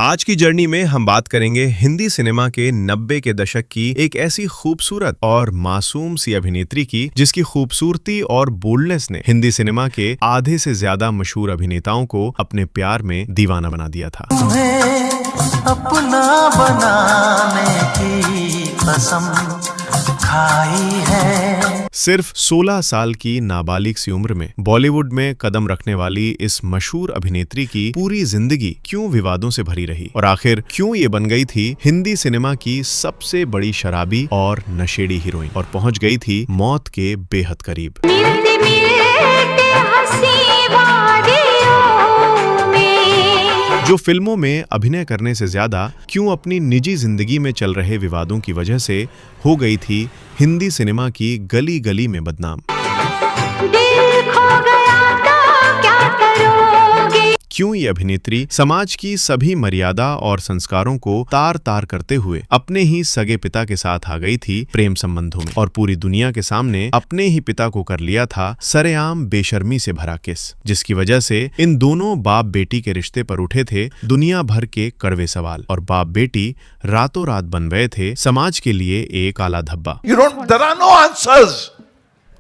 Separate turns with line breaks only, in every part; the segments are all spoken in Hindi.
आज की जर्नी में हम बात करेंगे हिंदी सिनेमा के 90 के दशक की एक ऐसी खूबसूरत और मासूम सी अभिनेत्री की जिसकी खूबसूरती और बोल्डनेस ने हिंदी सिनेमा के आधे से ज्यादा मशहूर अभिनेताओं को अपने प्यार में दीवाना बना दिया था।
अपना बनाने की कसम खाई है।
सिर्फ 16 साल की नाबालिग सी उम्र में बॉलीवुड में कदम रखने वाली इस मशहूर अभिनेत्री की पूरी जिंदगी क्यों विवादों से भरी रही और आखिर क्यों ये बन गई थी हिंदी सिनेमा की सबसे बड़ी शराबी और नशेड़ी हीरोइन और पहुंच गई थी मौत के बेहद करीब। जो फिल्मों में अभिनय करने से ज्यादा क्यों अपनी निजी जिंदगी में चल रहे विवादों की वजह से हो गई थी हिंदी सिनेमा की गली गली में बदनाम। दिल खो गया तो क्या करोगे? क्यों ये अभिनेत्री समाज की सभी मर्यादा और संस्कारों को तार तार करते हुए अपने ही सगे पिता के साथ आ गई थी प्रेम संबंधों में और पूरी दुनिया के सामने अपने ही पिता को कर लिया था सरेआम बेशर्मी से भरा केस, जिसकी वजह से इन दोनों बाप बेटी के रिश्ते पर उठे थे दुनिया भर के कड़वे सवाल और बाप बेटी रातों रात बन गए थे समाज के लिए एक आला धब्बा।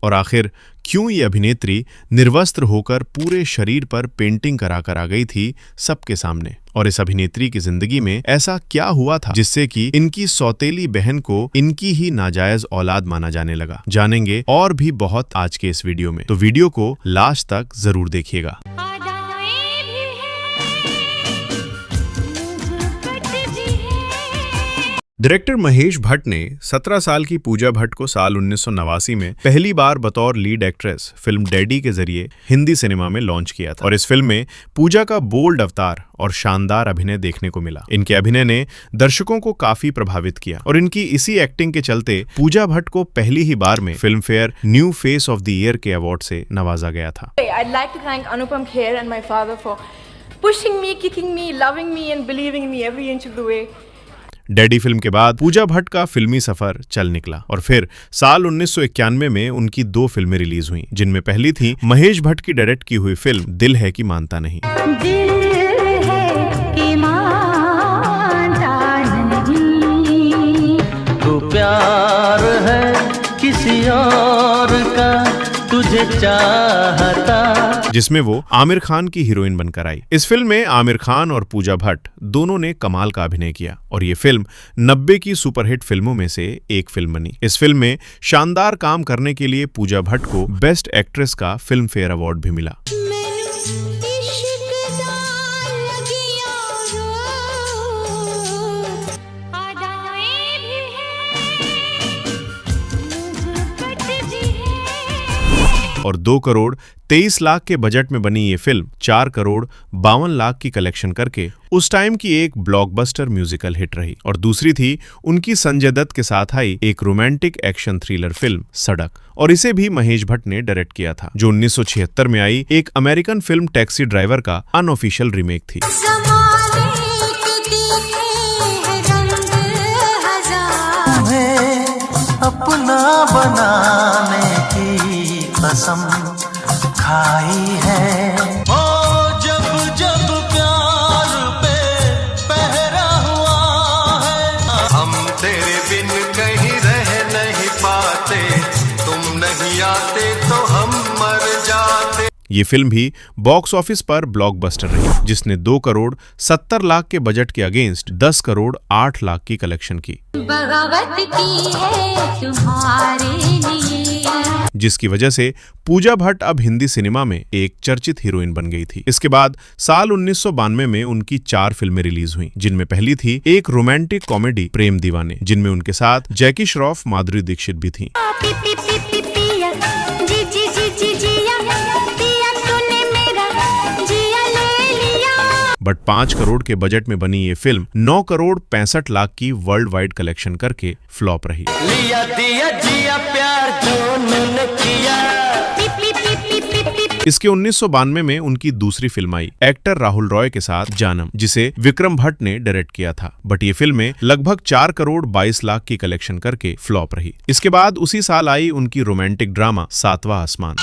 और आखिर क्यों ये अभिनेत्री निर्वस्त्र होकर पूरे शरीर पर पेंटिंग कराकर आ गई थी सबके सामने और इस अभिनेत्री की जिंदगी में ऐसा क्या हुआ था जिससे कि इनकी सौतेली बहन को इनकी ही नाजायज औलाद माना जाने लगा। जानेंगे और भी बहुत आज के इस वीडियो में, तो वीडियो को लास्ट तक जरूर देखिएगा। डायरेक्टर महेश भट्ट ने 17 साल की पूजा भट्ट को साल 1989 में पहली बार बतौर लीड एक्ट्रेस फिल्म डैडी के जरिए हिंदी सिनेमा में लॉन्च किया था और इस फिल्म में पूजा का बोल्ड अवतार और शानदार अभिनय देखने को मिला। इनके अभिनय ने दर्शकों को काफी प्रभावित किया और इनकी इसी एक्टिंग के चलते पूजा भट्ट को पहली ही बार में film fair new face of the year के अवार्ड से नवाजा गया था।
I'd like to thank Anupam Kher and my father for pushing me, kicking me, loving me and believing in me every inch of the way.
Daddy film के बाद पूजा भट्ट का फिल्मी सफर चल निकला और फिर साल 1991 में उनकी 2 फिल्में रिलीज हुईं, जिनमें पहली थी महेश भट्ट की डायरेक्ट की हुई फिल्म दिल है कि मानता नहीं। दिल है कि मानता
नहीं, तो प्यार है किसी और का तुझे चाहता,
जिसमें वो आमिर खान की हीरोइन बनकर आई। इस फिल्म में आमिर खान और पूजा भट्ट दोनों ने कमाल का अभिनय किया और ये फिल्म 90 की सुपरहिट फिल्मों में से एक फिल्म बनी। इस फिल्म में शानदार काम करने के लिए पूजा भट्ट को बेस्ट एक्ट्रेस का फिल्म फेयर अवार्ड भी मिला। और 2 करोड़ 23 लाख के बजट में बनी ये फिल्म 4 करोड़ 52 लाख की कलेक्शन करके उस टाइम की एक ब्लॉकबस्टर म्यूजिकल हिट रही। और दूसरी थी उनकी संजय दत्त के साथ आई एक रोमांटिक एक्शन थ्रिलर फिल्म सड़क और इसे भी महेश भट्ट ने डायरेक्ट किया था, जो 1976 में आई एक अमेरिकन फिल्म टैक्सी ड्राइवर का अनऑफिशियल रीमेक थी।
अपना बनाने की कसम खाई है। ओ जब जब प्यार पे पहरा हुआ है, हम तेरे बिन कहीं रह नहीं पाते, तुम नहीं आते तो हम मर जाते।
ये फिल्म भी बॉक्स ऑफिस पर ब्लॉकबस्टर रही, जिसने 2 करोड़ 70 लाख के बजट के अगेंस्ट 10 करोड़ 8 लाख की कलेक्शन की, बगावत की है तुम्हारे लिए, जिसकी वजह से पूजा भट्ट अब हिंदी सिनेमा में एक चर्चित हीरोइन बन गई थी। इसके बाद साल 1992 में उनकी 4 फिल्में रिलीज हुईं, जिनमें पहली थी एक रोमांटिक कॉमेडी प्रेम दीवाने, जिनमें उनके साथ जैकी श्रॉफ, माधुरी दीक्षित भी थीं। बट 5 करोड़ के बजट में बनी ये फिल्म 9 करोड़ 65 लाख की वर्ल्ड वाइड कलेक्शन करके फ्लॉप रही।
लिया दिया जिया प्यार जो मैंने किया।
इसके 1992 में उनकी दूसरी फिल्म आई एक्टर राहुल रॉय के साथ जानम, जिसे विक्रम भट्ट ने डायरेक्ट किया था। बट ये फिल्में लगभग 4 करोड़ 22 लाख की कलेक्शन करके फ्लॉप रही। इसके बाद उसी साल आई उनकी रोमांटिक ड्रामा सातवां आसमान।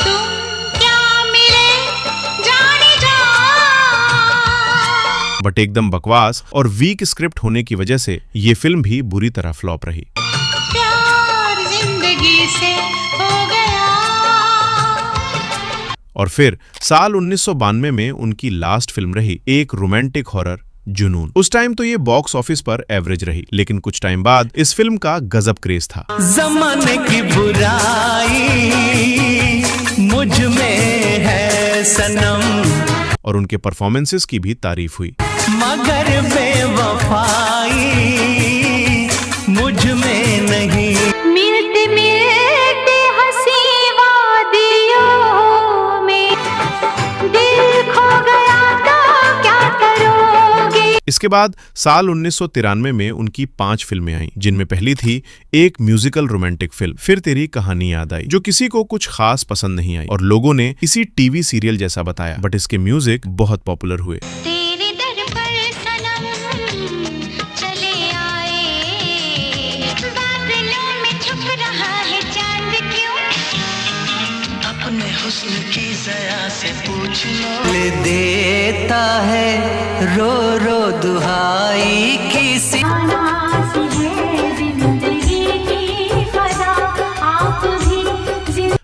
बट एकदम बकवास और वीक स्क्रिप्ट होने की वजह से ये फिल्म भी बुरी तरह फ्लॉप रही।
प्यार जिंदगी से हो गया।
और फिर साल 1992 में उनकी लास्ट फिल्म रही एक रोमांटिक हॉरर जुनून। उस टाइम तो ये बॉक्स ऑफिस पर एवरेज रही, लेकिन कुछ टाइम बाद इस फिल्म का गजब क्रेज था।
जमाने की बुराई मुझ में है सनम,
और उनके परफॉर्मेंसेस की भी तारीफ हुई।
मगर बेवफाई मुझ में नहीं।
मिलते मिलते हंसी वादियों में दिल खो गया तो क्या करोगे।
इसके बाद साल 1993 में उनकी 5 फिल्में आईं, जिनमें पहली थी एक म्यूजिकल रोमांटिक फिल्म फिर तेरी कहानी याद आई, जो किसी को कुछ खास पसंद नहीं आई और लोगों ने इसी टीवी सीरियल जैसा बताया, बट इसके म्यूजिक बहुत पॉपुलर हुए।
तेरे दर पर सनम चले आए, बादलों में छुप रहा है चांद क्यों।
अपने हुस्न की ज़या से पूछ लो। ले देता है रो रो दुहाई किसी।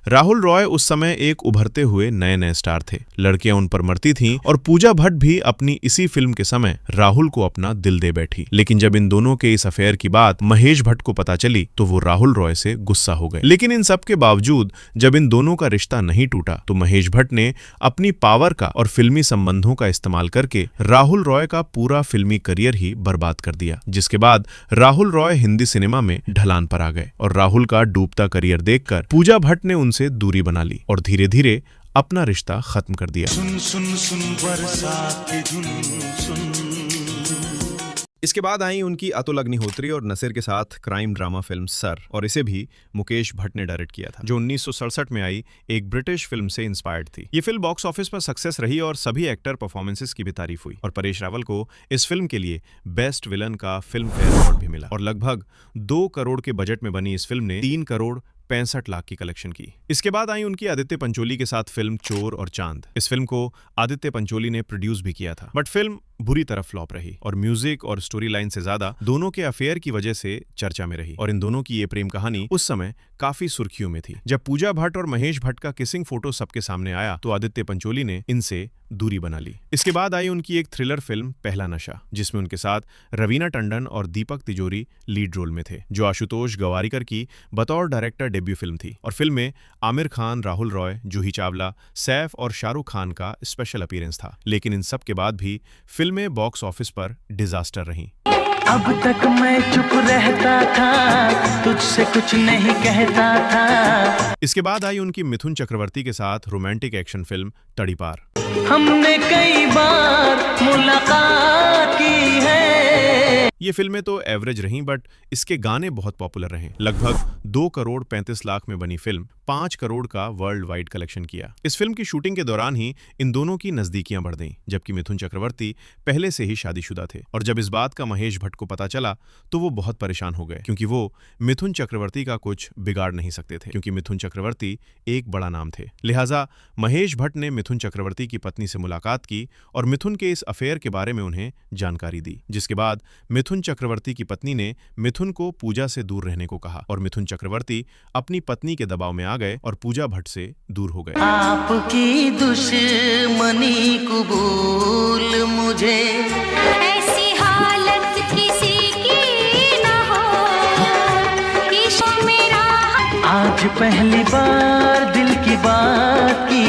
राहुल रॉय उस समय एक उभरते हुए नए नए स्टार थे, लड़कियां उन पर मरती थीं और पूजा भट्ट भी अपनी इसी फिल्म के समय राहुल को अपना दिल दे बैठी। लेकिन जब इन दोनों के इस अफेयर की बात महेश भट्ट को पता चली तो वो राहुल रॉय से गुस्सा हो गए। लेकिन इन सब के बावजूद जब इन दोनों का रिश्ता नहीं टूटा तो महेश भट्ट ने अपनी पावर का और फिल्मी संबंधों का इस्तेमाल करके राहुल रॉय का पूरा फिल्मी करियर ही बर्बाद कर दिया, जिसके बाद राहुल रॉय हिंदी सिनेमा में ढलान पर आ गए और राहुल का डूबता करियर देखकर पूजा भट्ट ने उनसे दूरी बना ली और धीरे धीरे अपना रिश्ता खत्म कर दिया।
सुन सुन सुन बरसात की धुन सुन।
इसके बाद आई उनकी अतुल अग्निहोत्री और नसीर के साथ क्राइम ड्रामा फिल्म सर, और इसे भी मुकेश भट्ट ने डायरेक्ट किया था, जो 1967 में आई एक ब्रिटिश फिल्म से इंस्पायर्ड थी। ये फिल्म बॉक्स ऑफिस पर सक्सेस रही और सभी एक्टर परफॉर्मेंसेस की भी तारीफ हुई और परेश रावल को इस फिल्म के लिए बेस्ट विलन का फिल्म फेयर अवार्ड भी मिला। और लगभग 2 करोड़ के बजट में बनी इस फिल्म ने 3 करोड़ 65 लाख की कलेक्शन की। इसके बाद आई उनकी आदित्य पंचोली के साथ फिल्म चोर और चांद। इस फिल्म को आदित्य पंचोली ने प्रोड्यूस भी किया था, बट फिल्म बुरी तरह फ्लॉप रही और म्यूजिक और स्टोरी लाइन से ज्यादा दोनों के अफेयर की वजह से चर्चा में रही। और इन दोनों की ये प्रेम कहानी उस समय काफी सुर्खियों में थी। जब पूजा भट्ट और महेश भट्ट का किसिंग फोटो सबके सामने आया तो आदित्य पंचोली ने इनसे दूरी बना ली। इसके बाद आई उनकी एक थ्रिलर फिल्म पहला नशा, जिसमें उनके साथ रवीना टंडन और दीपक तिजोरी लीड रोल में थे, जो आशुतोष गवारीकर की बतौर डायरेक्टर डेब्यू फिल्म थी। और फिल्म में आमिर खान, राहुल रॉय, जूही चावला, सैफ और शाहरुख खान का स्पेशल अपीयरेंस था। लेकिन इन सब के बाद भी फिल्में बॉक्स ऑफिस पर डिजास्टर रहीं।
अब तक मैं चुप रहता था, तुझसे कुछ नहीं कहता था।
इसके बाद आई उनकी मिथुन चक्रवर्ती के साथ रोमांटिक एक्शन फिल्म तड़ीपार।
हमने कई बार मुलाकात की है।
ये फिल्में तो एवरेज रहीं, बट इसके गाने बहुत पॉपुलर रहे। लगभग 2 करोड़ 35 लाख में बनी फिल्म 5 करोड़ का वर्ल्ड वाइड कलेक्शन किया। इस फिल्म की शूटिंग के दौरान ही इन दोनों की नजदीकियां बढ़ गईं, जबकि मिथुन चक्रवर्ती पहले से ही शादीशुदा थे। और जब इस बात का महेश भट्ट को पता चला तो वो बहुत परेशान हो गए, क्योंकि वो मिथुन चक्रवर्ती का कुछ बिगाड़ नहीं सकते थे, क्योंकि मिथुन चक्रवर्ती एक बड़ा नाम थे। लिहाजा महेश भट्ट ने मिथुन चक्रवर्ती की पत्नी से मुलाकात की और मिथुन के इस अफेयर के बारे में उन्हें जानकारी दी, जिसके बाद मिथुन चक्रवर्ती की पत्नी ने मिथुन को पूजा से दूर रहने को कहा और मिथुन चक्रवर्ती अपनी पत्नी के दबाव में आ गए और पूजा भट्ट से दूर हो गए।
आपकी दुश्मनी कबूल मुझे,
ऐसी हालत किसी की ना हो, इश्क मेरा
आज पहली बार दिल की बात की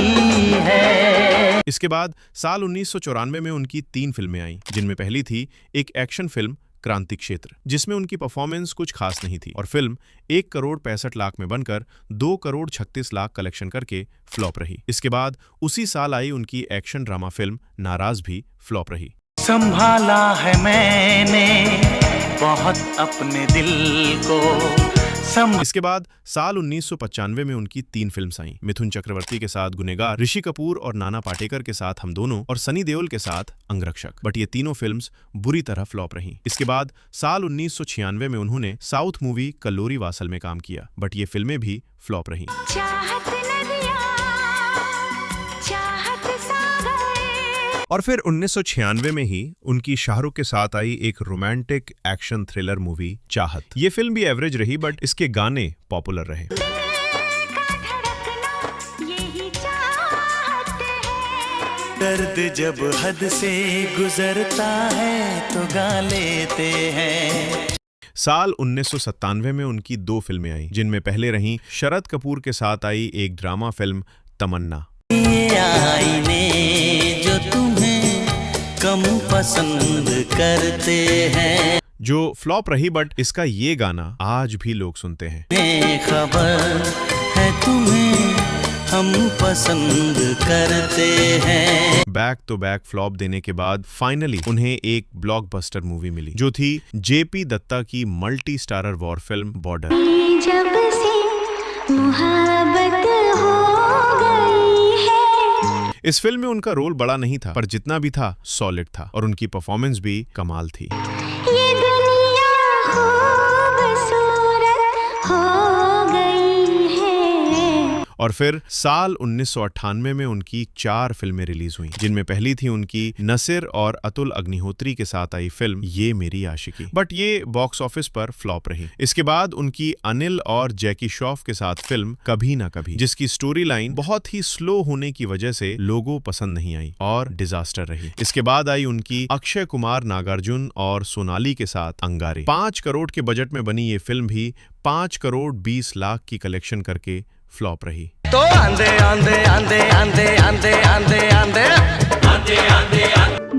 है।
इसके बाद साल 1994 में उनकी 3 फिल्में आईं, जिनमें पहली थी एक एक्शन फिल्म क्रांति क्षेत्र, जिसमें उनकी परफॉर्मेंस कुछ खास नहीं थी और फिल्म 1 करोड़ 65 लाख में बनकर 2 करोड़ 36 लाख कलेक्शन करके फ्लॉप रही। इसके बाद उसी साल आई उनकी एक्शन ड्रामा फिल्म नाराज भी फ्लॉप रही।
संभाला है मैंने बहुत अपने दिल को।
इसके बाद साल 1995 में उनकी 3 फिल्म्स आईं, मिथुन चक्रवर्ती के साथ गुनेगार, ऋषि कपूर और नाना पाटेकर के साथ हम दोनों और सनी देओल के साथ अंगरक्षक, बट ये तीनों फिल्म्स बुरी तरह फ्लॉप रहीं। इसके बाद साल 1996 में उन्होंने साउथ मूवी कल्लोरी वासल में काम किया, बट ये फिल्में भी फ्लॉप रहीं।
चाहत नदियाँ, चाहत सागर,
और फिर 1996 में ही उनकी शाहरुख के साथ आई एक रोमांटिक एक्शन थ्रिलर मूवी चाहत। ये फिल्म भी एवरेज रही बट इसके गाने पॉपुलर रहे।
दर्द जब हद से गुजरता है तो गा लेते हैं।
साल 1997 में उनकी 2 फिल्में आई, जिनमें पहले रहीं शरद कपूर के साथ आई एक ड्रामा फिल्म तमन्ना।
ये आईने जो तुम्हें कम पसंद करते हैं,
जो फ्लॉप रही बट इसका ये गाना आज भी लोग सुनते हैं।
खबर है तुम्हें हम पसंद करते हैं।
बैक टू बैक फ्लॉप देने के बाद फाइनली उन्हें एक ब्लॉकबस्टर मूवी मिली, जो थी जेपी दत्ता की multi starrer war film border.
जब से मुहब्बत हो गई है।
इस फिल्म में उनका रोल बड़ा नहीं था, पर जितना भी था सॉलिड था और उनकी परफॉर्मेंस भी कमाल थी।
ये दुनिया खूबसूरत हो गई है।
और फिर साल 1998 में उनकी 4 फिल्में रिलीज हुई, जिनमें पहली थी उनकी नसीर और अतुल अग्निहोत्री के साथ आई फिल्म ये मेरी आशिकी, बट ये बॉक्स ऑफिस पर फ्लॉप रही। इसके बाद उनकी अनिल और जैकी श्रॉफ के साथ फिल्म कभी ना कभी, जिसकी स्टोरी लाइन बहुत ही स्लो होने की वजह से लोगों पसंद नहीं आई और डिजास्टर रही। इसके बाद आई उनकी अक्षय कुमार, नागार्जुन और सोनाली के साथ अंगारे। 5 करोड़ के बजट में बनी ये फिल्म भी 5 करोड़ 20 लाख की कलेक्शन करके फ्लॉप रही।
तो आंधे आंधे आंधे आंधे आंधे आंधे आंधे आंधे आंधे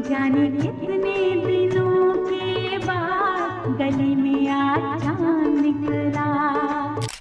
जाने कितने दिनों के बाद गली में आज चांद निकला।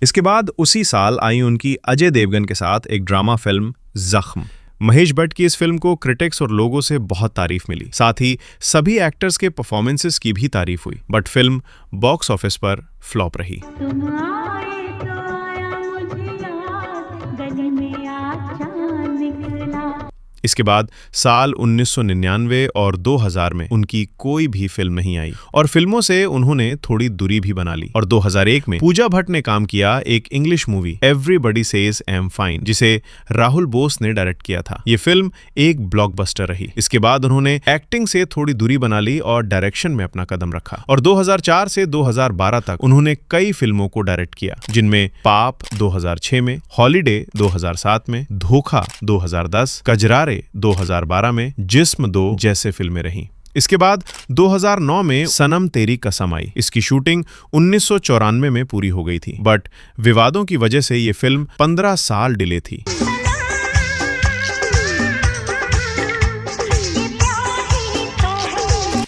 इसके बाद उसी साल आई उनकी अजय देवगन के साथ एक ड्रामा फिल्म जख्म। महेश भट्ट की इस फिल्म को क्रिटिक्स और लोगों से बहुत तारीफ मिली, साथ ही सभी एक्टर्स के परफॉर्मेंसेस की भी तारीफ हुई, बट फिल्म बॉक्स ऑफिस पर फ्लॉप रही।
तुम आए तो आया मुझे याद, गली में आज चांद निकला।
इसके बाद साल 1999 और 2000 में उनकी कोई भी फिल्म नहीं आई और फिल्मों से उन्होंने थोड़ी दूरी भी बना ली। और 2001 में पूजा भट्ट ने काम किया एक English movie everybody says I am fine, जिसे राहुल बोस ने डायरेक्ट किया था। ये फिल्म एक ब्लॉकबस्टर रही। इसके बाद उन्होंने एक्टिंग से थोड़ी दूरी बना ली और डायरेक्शन में अपना कदम रखा और 2004 से 2012 तक उन्होंने कई फिल्मों को डायरेक्ट किया, जिनमें पाप 2006 में, हॉलीडे 2007 में, धोखा 2010, कजरारे 2012 में, जिस्म 2 जैसे फिल्में रहीं। इसके बाद 2009 में सनम तेरी कसम आई। इसकी शूटिंग 1994 में पूरी हो गई थी, बट विवादों की वजह से ये फिल्म 15 साल डिले थी।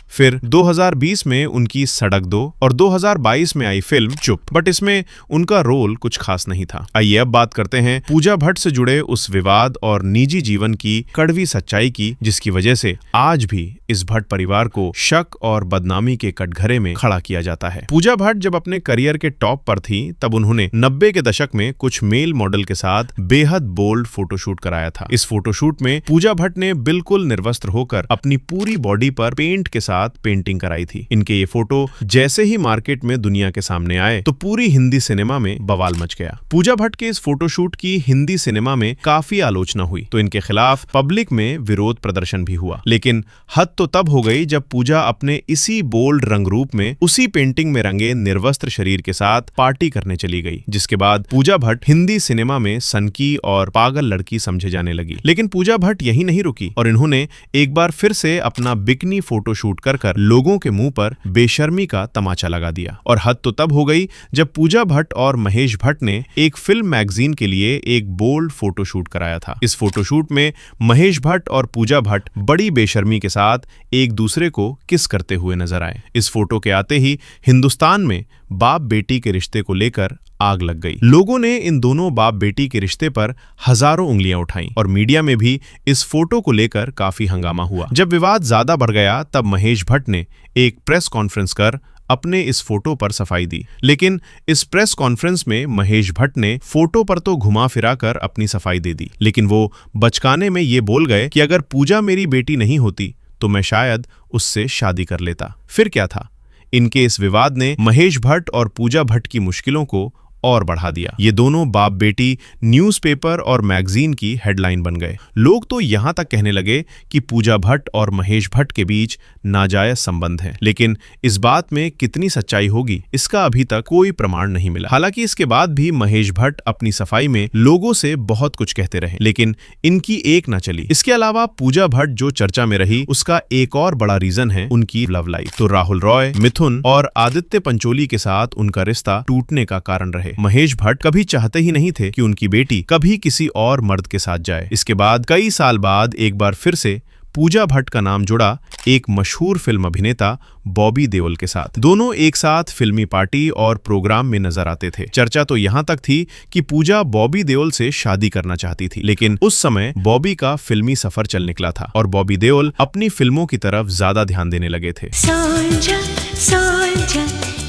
फिर 2020 में उनकी सड़क 2 और 2022 में आई फिल्म चुप, बट इसमें उनका रोल कुछ खास नहीं था। आइए अब बात करते हैं पूजा भट्ट से जुड़े उस विवाद और निजी जीवन की कड़वी सच्चाई की, जिसकी वजह से आज भी इस भट्ट परिवार को शक और बदनामी के कटघरे में खड़ा किया जाता है। पूजा भट्ट जब अपने करियर के टॉप पर थी, तब उन्होंने 90 के दशक में कुछ मेल मॉडल के साथ बेहद बोल्ड फोटोशूट कराया था। इस फोटोशूट में पूजा भट्ट ने बिल्कुल निर्वस्त्र होकर अपनी पूरी बॉडी पर पेंट के साथ पेंटिंग कराई थी। इनके ये फोटो जैसे ही मार्केट में दुनिया के सामने आए तो पूरी हिंदी सिनेमा में बवाल मच गया। पूजा भट्ट के इस फोटोशूट की हिंदी सिनेमा में काफी आलोचना हुई, तो इनके खिलाफ पब्लिक में विरोध प्रदर्शन भी हुआ। लेकिन हद तो तब हो गई जब पूजा अपने इसी बोल्ड रंग रूप में, उसी पेंटिंग में रंगे निर्वस्त्र शरीर के साथ पार्टी करने चली गई, जिसके बाद पूजा भट्ट हिंदी सिनेमा में सनकी और पागल लड़की समझे जाने लगी। लेकिन पूजा भट्ट यही नहीं रुकी और इन्होंने एक बार फिर से अपना बिकनी फोटोशूट कर लोगों के मुंह पर बेशर्मी का तमाचा लगा दिया। और हद तो तब हो गई जब पूजा भट्ट और महेश भट्ट ने एक फिल्म मैगजीन के लिए एक बोल्ड फोटोशूट कराया था। इस फोटोशूट में महेश भट्ट और पूजा भट्ट बड़ी बेशर्मी के साथ एक दूसरे को किस करते हुए नजर आए। इस फोटो के आते ही हिंदुस्तान में बाप बेटी के रिश्ते को लेकर आग लग गई। लोगों ने इन दोनों बाप बेटी के रिश्ते पर हजारों उंगलियां उठाईं और मीडिया में भी इस फोटो को लेकर काफी हंगामा हुआ। जब विवाद ज्यादा बढ़ गया, तब महेश भट्ट ने एक प्रेस कॉन्फ्रेंस कर अपने इस फोटो पर सफाई दी। लेकिन इस प्रेस कॉन्फ्रेंस में महेश भट्ट ने फोटो पर तो घुमा फिरा कर अपनी सफाई दे दी, लेकिन वो बचकाने में ये बोल गए कि अगर पूजा मेरी बेटी नहीं होती तो मैं शायद उससे शादी कर लेता। फिर क्या था, इनके इस विवाद ने महेश भट्ट और पूजा भट्ट की मुश्किलों को और बढ़ा दिया। ये दोनों बाप बेटी न्यूज़पेपर और मैगजीन की हेडलाइन बन गए। लोग तो यहां तक कहने लगे कि पूजा भट्ट और महेश भट्ट के बीच नाजायज संबंध है। लेकिन इस बात में कितनी सच्चाई होगी, इसका अभी तक कोई प्रमाण नहीं मिला। हालांकि इसके बाद भी महेश भट्ट अपनी सफाई में लोगों से बहुत कुछ कहते रहे, लेकिन इनकी एक न चली। इसके अलावा पूजा भट्ट जो चर्चा में रही, उसका एक और बड़ा रीजन है उनकी लव लाइफ। तो राहुल रॉय, मिथुन और आदित्य पंचोली के साथ उनका रिश्ता टूटने का कारण रहे। महेश भट्ट कभी चाहते ही नहीं थे कि उनकी बेटी कभी किसी और मर्द के साथ जाए। इसके बाद कई साल बाद एक बार फिर से पूजा भट्ट का नाम जुड़ा एक मशहूर फिल्म अभिनेता बॉबी देओल के साथ। दोनों एक साथ फिल्मी पार्टी और प्रोग्राम में नजर आते थे। चर्चा तो यहाँ तक थी कि पूजा बॉबी देओल से शादी करना चाहती थी, लेकिन उस समय बॉबी का फिल्मी सफर चल निकला था और बॉबी देओल अपनी फिल्मों की तरफ ज्यादा ध्यान देने लगे थे।
सोल्जर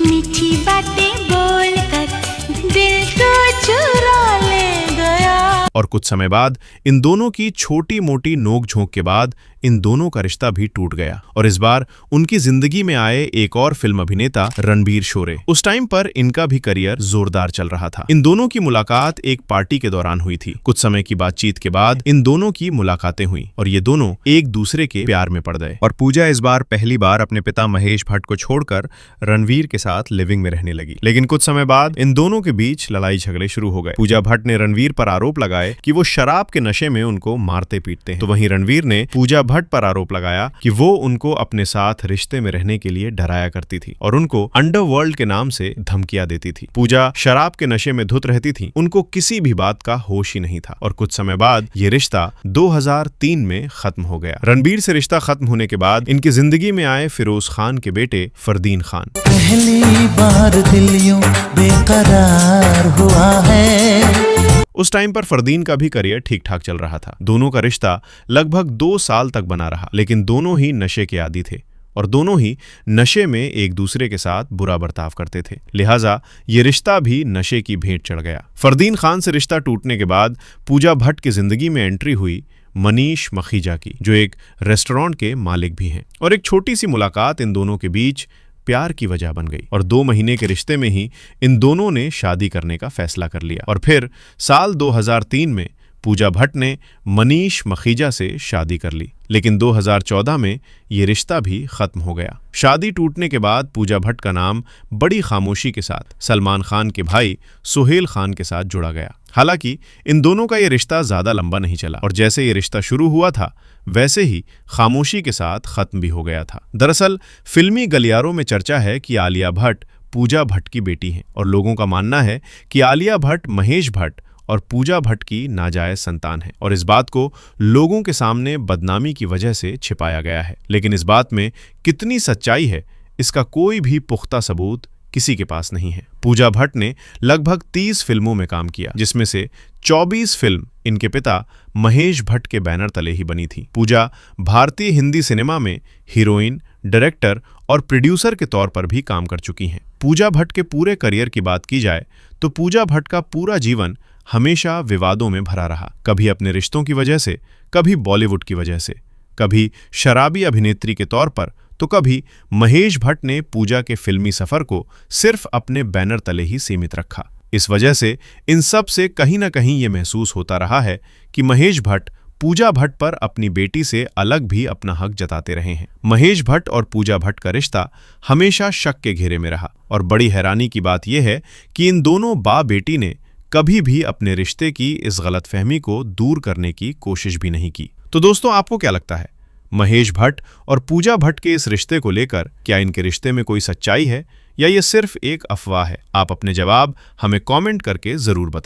मीठी बातें बोलकर दिल को चुरा ले गया।
और कुछ समय बाद इन दोनों की छोटी मोटी नोक-झोंक के बाद इन दोनों का रिश्ता भी टूट गया और इस बार उनकी जिंदगी में आए एक और फिल्म अभिनेता रणबीर शोरे। उस टाइम पर इनका भी करियर जोरदार चल रहा था। इन दोनों की मुलाकात एक पार्टी के दौरान हुई थी। कुछ समय की बातचीत के बाद इन दोनों की मुलाकातें हुई और ये दोनों एक दूसरे के प्यार में पड़ गए और पूजा इस बार पहली बार अपने पिता महेश भट्ट को छोड़कर रणवीर के साथ लिविंग में रहने लगी। लेकिन कुछ समय बाद इन दोनों के बीच लड़ाई झगड़े शुरू हो गए। पूजा भट्ट ने रणवीर पर आरोप लगाए कि वो शराब के नशे में उनको मारते पीटते हैं, तो वहीं रणवीर ने पूजा भट्ट पर आरोप लगाया कि वो उनको अपने साथ रिश्ते में रहने के लिए डराया करती थी और उनको अंडरवर्ल्ड के नाम से धमकियां देती थी। पूजा शराब के नशे में धुत रहती थी, उनको किसी भी बात का होश ही नहीं था और कुछ समय बाद ये रिश्ता 2003 में खत्म हो गया। रणबीर से रिश्ता खत्म होने के बाद इनकी जिंदगी में आए फिरोज खान के बेटे फरदीन खान।
पहली बार दिल यूं बेकरार हुआ है।
उस टाइम पर फरदीन का भी करियर ठीक ठाक चल रहा था। दोनों का रिश्ता लगभग 2 साल तक बना रहा, लेकिन दोनों ही नशे के आदी थे और दोनों ही नशे में एक दूसरे के साथ बुरा बर्ताव करते थे। लिहाजा ये रिश्ता भी नशे की भेंट चढ़ गया। फरदीन खान से रिश्ता टूटने के बाद पूजा भट्ट की जिंदगी में एंट्री हुई मनीष मखीजा की, जो एक रेस्टोरेंट के मालिक भी हैं और एक छोटी सी मुलाकात इन दोनों के बीच प्यार की वजह बन गई और 2 महीने के रिश्ते में ही इन दोनों ने शादी करने का फैसला कर लिया और फिर साल 2003 में पूजा भट्ट ने मनीष मखीजा से शादी कर ली। लेकिन 2014 में ये रिश्ता भी खत्म हो गया। शादी टूटने के बाद पूजा भट्ट का नाम बड़ी खामोशी के साथ सलमान खान के भाई सुहेल खान के साथ जुड़ा गया। हालांकि इन दोनों का ये रिश्ता ज्यादा लंबा नहीं चला और जैसे ये रिश्ता शुरू हुआ था वैसे ही खामोशी के साथ खत्म भी हो गया था। दरअसल फिल्मी गलियारों में चर्चा है कि आलिया भट्ट पूजा भट्ट की बेटी हैं और लोगों का मानना है कि आलिया भट्ट महेश भट्ट और पूजा भट्ट की नाजायज संतान है और इस बात को लोगों के सामने बदनामी की वजह से छिपाया गया है। लेकिन इस बात में कितनी सच्चाई है, इसका कोई भी पुख्ता सबूत किसी के पास नहीं है। पूजा भट्ट ने लगभग 30 फिल्मों में काम किया, जिसमें से 24 फिल्म इनके पिता महेश भट्ट के बैनर तले ही बनी थी। पूजा भारतीय हिंदी सिनेमा में हीरोइन, डायरेक्टर और प्रोड्यूसर के तौर पर भी काम कर चुकी हैं। पूजा भट्ट के पूरे करियर की बात की जाए तो पूजा भट्ट का पूरा जीवन हमेशा विवादों में भरा रहा, कभी अपने रिश्तों की वजह से, कभी बॉलीवुड की वजह से, कभी शराबी अभिनेत्री के तौर पर, तो कभी महेश भट्ट ने पूजा के फिल्मी सफर को सिर्फ अपने बैनर तले ही सीमित रखा। इस वजह से इन सब से कहीं ना कहीं ये महसूस होता रहा है कि महेश भट्ट पूजा भट्ट पर अपनी बेटी से अलग भी अपना हक जताते रहे हैं। महेश भट्ट और पूजा भट्ट का रिश्ता हमेशा शक के घेरे में रहा और बड़ी हैरानी की बात यह है कि इन दोनों बाप बेटी ने कभी भी अपने रिश्ते की इस गलतफहमी को दूर करने की कोशिश भी नहीं की। तो दोस्तों, आपको क्या लगता है, महेश भट्ट और पूजा भट्ट के इस रिश्ते को लेकर क्या इनके रिश्ते में कोई सच्चाई है या ये सिर्फ एक अफवाह है? आप अपने जवाब हमें कमेंट करके जरूर बताएं।